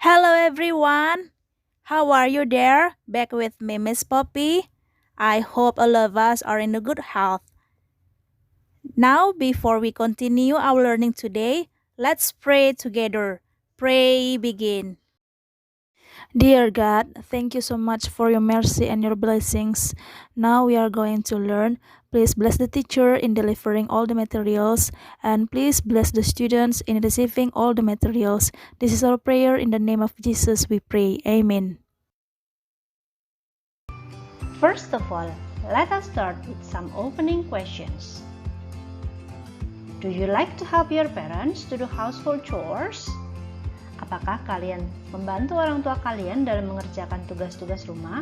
Hello everyone. How are you there? Back with me, Miss Poppy. I hope all of us are in a good health. Now, before we continue our learning today, let's pray together. Pray begin. Dear God, thank you so much for your mercy and your blessings. Now we are going to learn. Please bless the teacher in delivering all the materials, and please bless the students in receiving all the materials. This is our prayer in the name of Jesus we pray. Amen. First of all, let us start with some opening questions. Do you like to help your parents to do household chores? Apakah kalian membantu orang tua kalian dalam mengerjakan tugas-tugas rumah?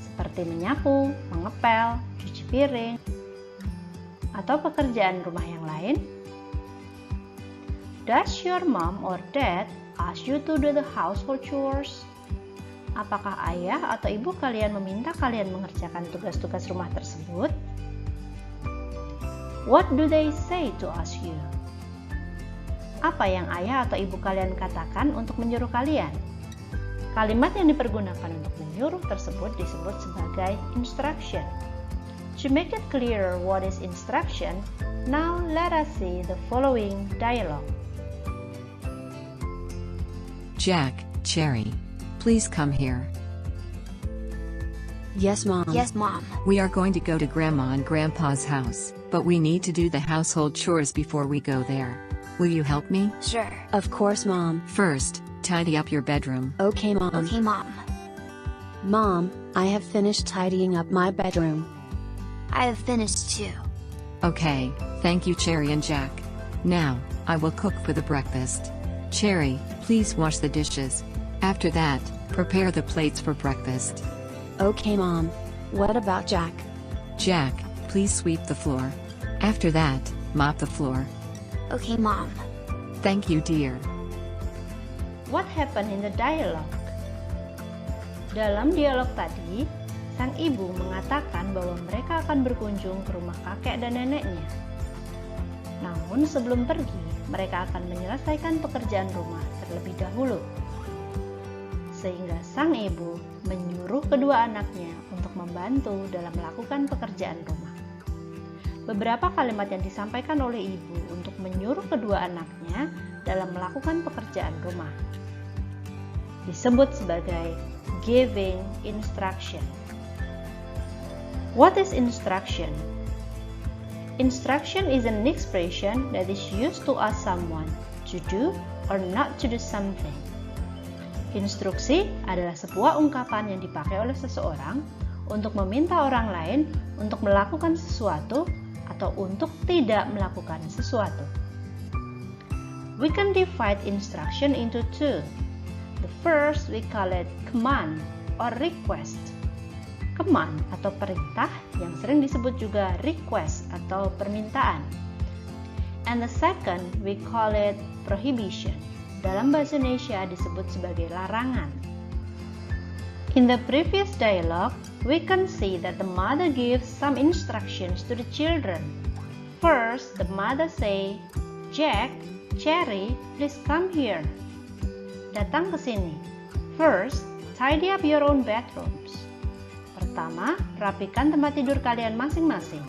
Seperti menyapu, mengepel, cuci piring, atau pekerjaan rumah yang lain? Does your mom or dad ask you to do the household chores? Apakah ayah atau ibu kalian meminta kalian mengerjakan tugas-tugas rumah tersebut? What do they say to ask you? Apa yang ayah atau ibu kalian katakan untuk menyuruh kalian? Kalimat yang dipergunakan untuk menyuruh tersebut disebut sebagai instruction. To make it clearer what is instruction, now let us see the following dialogue. Jack, Cherry, please come here. Yes, Mom. Yes, Mom. We are going to go to Grandma and Grandpa's house, but we need to do the household chores before we go there. Will you help me? Sure. Of course, Mom. First, tidy up your bedroom. Okay, Mom. Okay, Mom. Mom, I have finished tidying up my bedroom. I have finished too. Okay, thank you, Cherry and Jack. Now, I will cook for the breakfast. Cherry, please wash the dishes. After that, prepare the plates for breakfast. Okay, Mom. What about Jack? Jack, please sweep the floor. After that, mop the floor. Okay, Mom. Thank you, dear. What happened in the dialogue? Dalam dialog tadi, sang ibu mengatakan bahwa mereka akan berkunjung ke rumah kakek dan neneknya. Namun sebelum pergi, mereka akan menyelesaikan pekerjaan rumah terlebih dahulu. Sehingga sang ibu menyuruh kedua anaknya untuk membantu dalam melakukan pekerjaan rumah. Beberapa kalimat yang disampaikan oleh ibu untuk menyuruh kedua anaknya dalam melakukan pekerjaan rumah disebut sebagai giving instruction. What is instruction? Instruction is an expression that is used to ask someone to do or not to do something. Instruksi adalah sebuah ungkapan yang dipakai oleh seseorang untuk meminta orang lain untuk melakukan sesuatu atau untuk tidak melakukan sesuatu. We can divide instruction into two. The first we call it command or request. Command atau perintah yang sering disebut juga request atau permintaan. And the second we call it prohibition. Dalam bahasa Indonesia disebut sebagai larangan. In the previous dialogue, we can see that the mother gives some instructions to the children. First, the mother say, Jack, Cherry, please come here. Datang ke sini. First, tidy up your own bedrooms. Pertama, rapikan tempat tidur kalian masing-masing.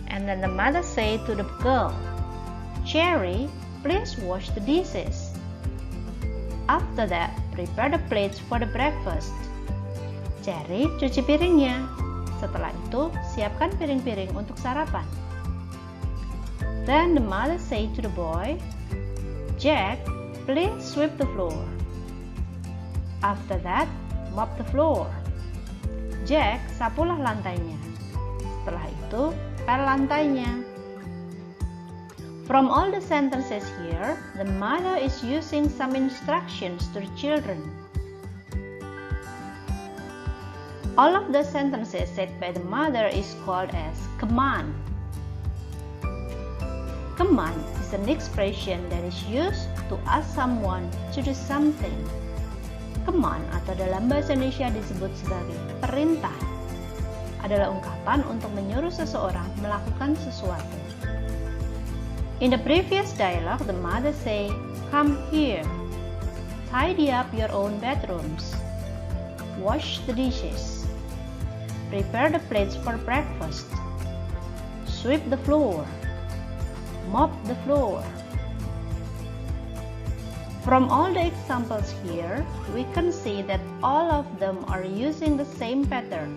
And then the mother say to the girl, Cherry, please wash the dishes. After that, prepare the plates for the breakfast. Cherry, cuci piringnya. Setelah itu, siapkan piring-piring untuk sarapan. Then the mother say to the boy, Jack, please sweep the floor. After that, mop the floor. Jack, sapulah lantainya. Setelah itu, pel lantainya. From all the sentences here, the mother is using some instructions to the children. All of the sentences said by the mother is called as command. Command is an expression that is used to ask someone to do something. Command atau dalam bahasa Indonesia disebut sebagai perintah adalah ungkapan untuk menyuruh seseorang melakukan sesuatu. In the previous dialogue, the mother say, "Come here." tidy up your own bedrooms. Wash the dishes. Prepare the plates for breakfast. Sweep the floor. Mop the floor. From all the examples here, we can see that all of them are using the same pattern.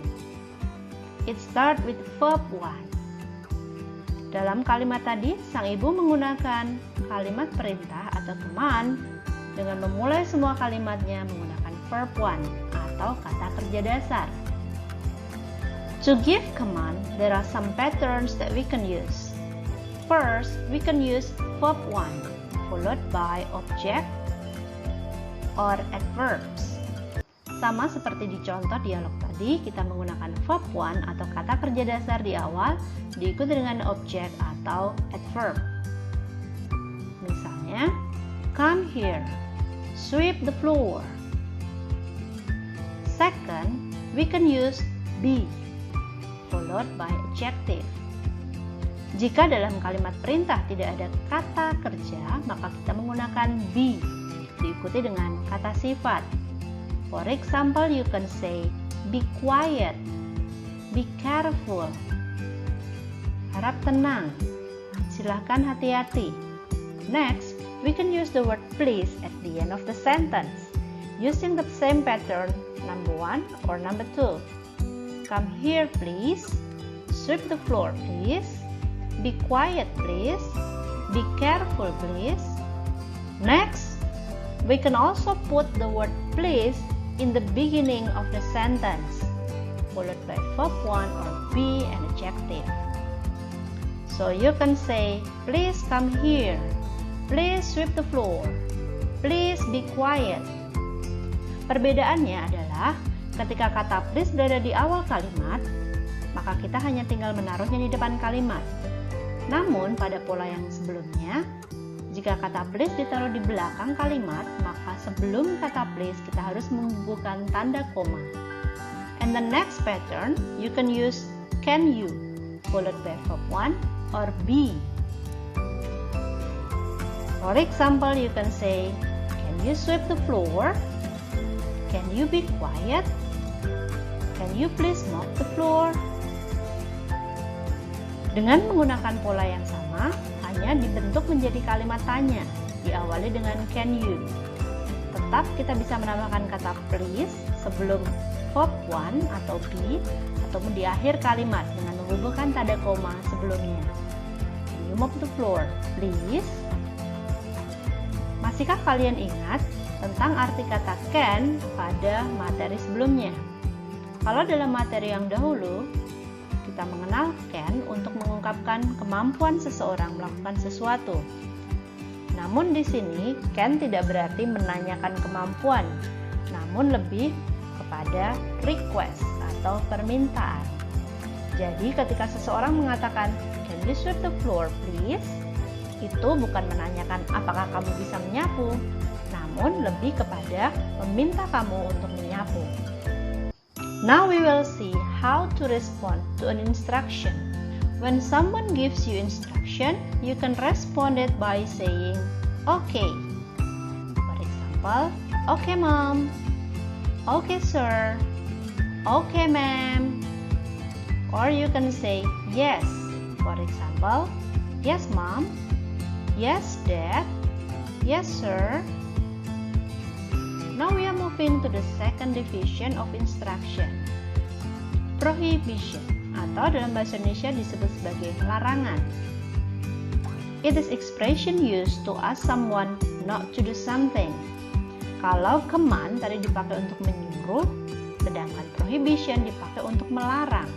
It starts with verb 1. Dalam kalimat tadi, sang ibu menggunakan kalimat perintah atau command dengan memulai semua kalimatnya menggunakan verb 1 atau kata kerja dasar. To give command, there are some patterns that we can use. First, we can use verb 1 followed by object or adverbs. Sama seperti di contoh dialog tadi, kita menggunakan verb 1 atau kata kerja dasar di awal diikuti dengan objek atau adverb. Misalnya, come here, sweep the floor. Second, we can use be followed by adjective. Jika dalam kalimat perintah tidak ada kata kerja, maka kita menggunakan be diikuti dengan kata sifat. For example, you can say be quiet, be careful, harap tenang, silahkan hati-hati. Next, we can use the word please at the end of the sentence using the same pattern, number 1 or number 2. Come here please, sweep the floor please, be quiet please, be careful please. Next, we can also put the word please in the beginning of the sentence, followed by verb 1 or be an adjective. So you can say, please come here, please sweep the floor, please be quiet. Perbedaannya adalah ketika kata please berada di awal kalimat, maka kita hanya tinggal menaruhnya di depan kalimat. Namun pada pola yang sebelumnya, jika kata please ditaruh di belakang kalimat, maka sebelum kata please kita harus membubuhkan tanda koma. And the next pattern, you can use can you, followed by verb 1 or be. For example, you can say, can you sweep the floor? Can you be quiet? Can you please mop the floor? Dengan menggunakan pola yang sama, hanya dibentuk menjadi kalimat tanya, diawali dengan can you. Tetap kita bisa menambahkan kata please sebelum verb 1 atau be, ataupun di akhir kalimat dengan menghubungkan tanda koma sebelumnya. Can you mop the floor, please? Masihkah kalian ingat tentang arti kata can pada materi sebelumnya? Kalau dalam materi yang dahulu, kita mengenal can untuk mengungkapkan kemampuan seseorang melakukan sesuatu. Namun di sini can tidak berarti menanyakan kemampuan, namun lebih kepada request atau permintaan. Jadi ketika seseorang mengatakan can you sweep the floor please, itu bukan menanyakan apakah kamu bisa menyapu, namun lebih kepada meminta kamu untuk menyapu. Now we will see how to respond to an instruction. When someone gives you instruction, you can respond it by saying, okay. For example, okay mom, okay sir, okay ma'am. Or you can say yes. For example, yes mom, yes dad, yes sir. Now we are moving to the second division of instruction, prohibition, atau dalam bahasa Indonesia disebut sebagai larangan. It is expression used to ask someone not to do something. Kalau command tadi dipakai untuk menyuruh, sedangkan prohibition dipakai untuk melarang,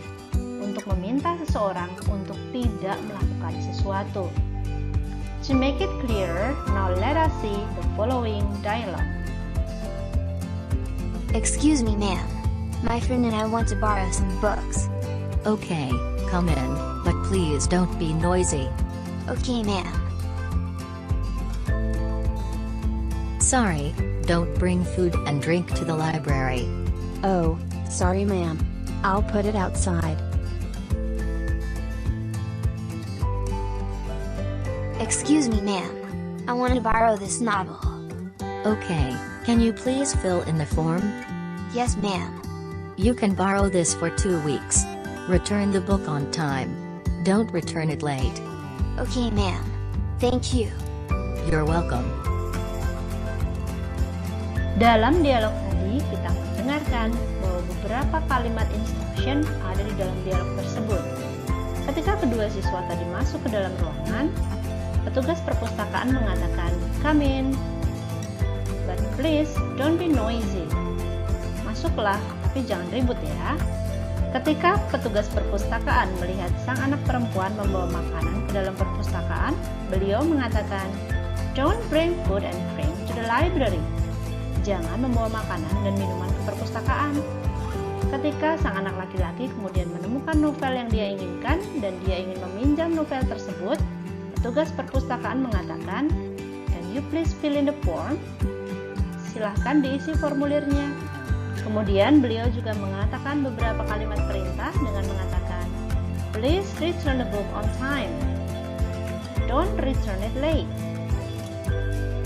untuk meminta seseorang untuk tidak melakukan sesuatu. To make it clearer, now let us see the following dialogue. Excuse me, ma'am. My friend and I want to borrow some books. Okay, come in, but please don't be noisy. Okay, ma'am. Sorry, don't bring food and drink to the library. Oh, sorry ma'am. I'll put it outside. Excuse me, ma'am. I want to borrow this novel. Okay, Can you please fill in the form? Yes, ma'am. You can borrow this for 2 weeks. Return the book on time. Don't return it late. Okay, ma'am. Thank you. You're welcome. Dalam dialog tadi, kita mendengarkan bahwa beberapa kalimat instruction ada di dalam dialog tersebut. Ketika kedua siswa tadi masuk ke dalam ruangan, petugas perpustakaan mengatakan, "Come in, but please don't be noisy." Masuklah, tapi jangan ribut ya. Ketika petugas perpustakaan melihat sang anak perempuan membawa makanan ke dalam perpustakaan, beliau mengatakan, "Don't bring food and drink to the library." Jangan membawa makanan dan minuman ke perpustakaan. Ketika sang anak laki-laki kemudian menemukan novel yang dia inginkan dan dia ingin meminjam novel tersebut, petugas perpustakaan mengatakan, "Can you please fill in the form?" Silahkan diisi formulirnya. Kemudian beliau juga mengatakan beberapa kalimat perintah dengan mengatakan, "Please return the book on time. Don't return it late."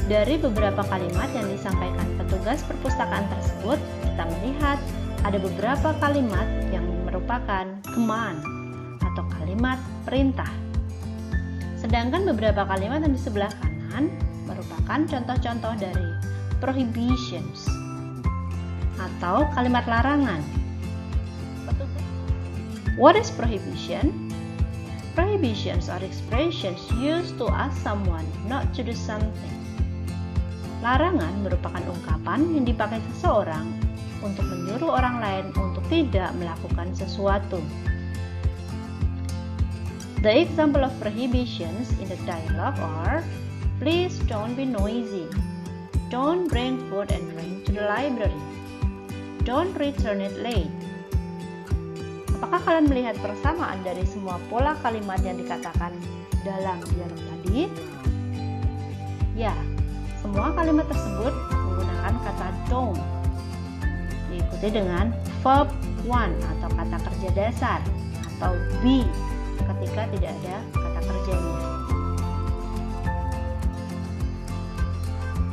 Dari beberapa kalimat yang disampaikan petugas perpustakaan tersebut, kita melihat ada beberapa kalimat yang merupakan command atau kalimat perintah. Sedangkan beberapa kalimat yang di sebelah kanan merupakan contoh-contoh dari prohibitions atau kalimat larangan. What is prohibition? Prohibitions are expressions used to ask someone not to do something. Larangan merupakan ungkapan yang dipakai seseorang untuk menyuruh orang lain untuk tidak melakukan sesuatu. The example of prohibitions in the dialogue are, "Please don't be noisy. Don't bring food and drink to the library. Don't return it late." Apakah kalian melihat persamaan dari semua pola kalimat yang dikatakan dalam dialog tadi? Ya, semua kalimat tersebut menggunakan kata don't, diikuti dengan verb one atau kata kerja dasar, atau be ketika tidak ada kata kerjanya.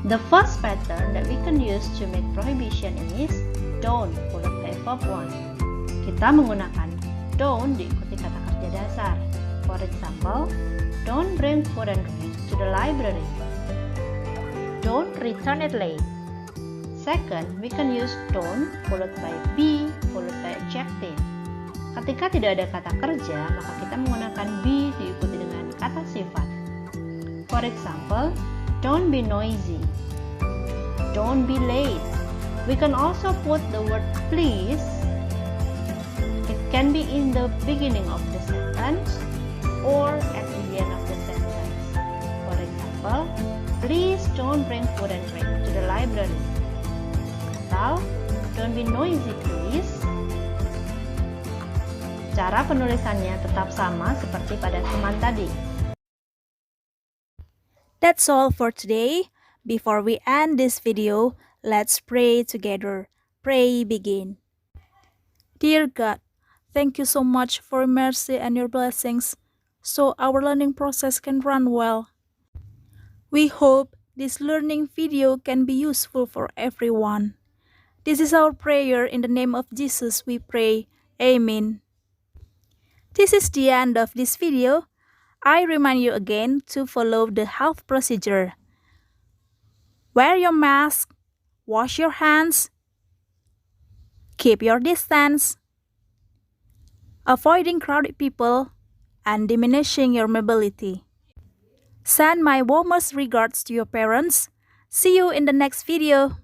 The first pattern that we can use to make prohibition is don't followed by verb one. Kita menggunakan don't diikuti kata kerja dasar. For example, don't bring food and drink to the library. Don't return it late. Second, we can use don't followed by be followed by adjective. Ketika tidak ada kata kerja, maka kita menggunakan be diikuti dengan kata sifat. For example, don't be noisy. Don't be late. We can also put the word please. It can be in the beginning of the sentence or at the end of the sentence. For example, please don't bring food and drink to the library. Atau, don't be noisy please. Cara penulisannya tetap sama seperti pada teman tadi. That's all for today. Before we end this video, let's pray together. Pray begin. Dear God, thank you so much for your mercy and your blessings, so our learning process can run well. We hope this learning video can be useful for everyone. This is our prayer. In the name of Jesus we pray. Amen. This is the end of this video. I remind you again to follow the health procedure. Wear your mask, wash your hands, keep your distance, avoiding crowded people, and diminishing your mobility. Send my warmest regards to your parents. See you in the next video.